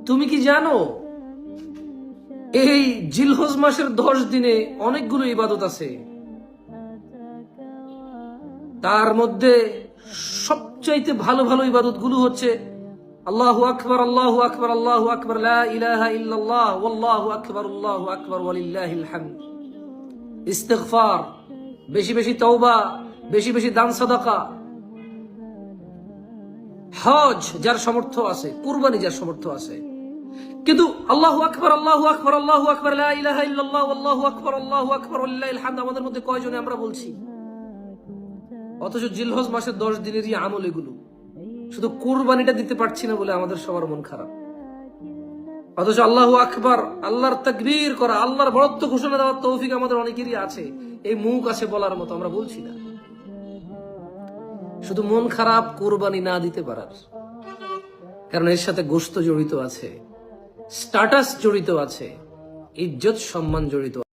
তুমি কি জানো এই জিলহজ মাসের 10 দিনে অনেকগুলো ইবাদত আছে, তার মধ্যে সবচাইতে ভালো ভালো ইবাদত গুলো হচ্ছে আল্লাহু আকবার আল্লাহু আকবার আল্লাহু আকবার লা ইলাহা ইল্লাল্লাহ ওয়াল্লাহু আকবার আল্লাহু আকবার ওয়ালিল্লাহিল হামদ, ইস্তিগফার, বেশি বেশি তওবা, বেশি বেশি দান সাদাকা, হজ যার সামর্থ্য আছে, কুরবানি যার সামর্থ্য আছে। কিন্তু আল্লাহু আকবার আল্লাহু আকবার আল্লাহু আকবার লা ইলাহা ইল্লাল্লাহ ওয়াল্লাহু আকবার আল্লাহু আকবার ওয়ালিল্লাহিল হামদ আমাদের মধ্যে কয়জনে আমরা বলছি? অথচ জিলহজ মাসের 10 দিনেরই আমল এগুলো, শুধু কুরবানিটা দিতে পারছি না বলে আমাদের সবার মন খারাপ। অথচ আল্লাহু আকবার, আল্লাহর তাকবীর করা, আল্লাহর বড়ত্ব ঘোষণা দেওয়ার তৌফিক আমাদের অনেকেরই আছে, এই মুখ আছে বলার মতো, আমরা বলছি না। শুধু মন খারাপ কুরবানি না দিতে পারার, কারণ এর সাথে গোশত জড়িত আছে, স্ট্যাটাস জড়িত আছে, ইজ্জত সম্মান জড়িত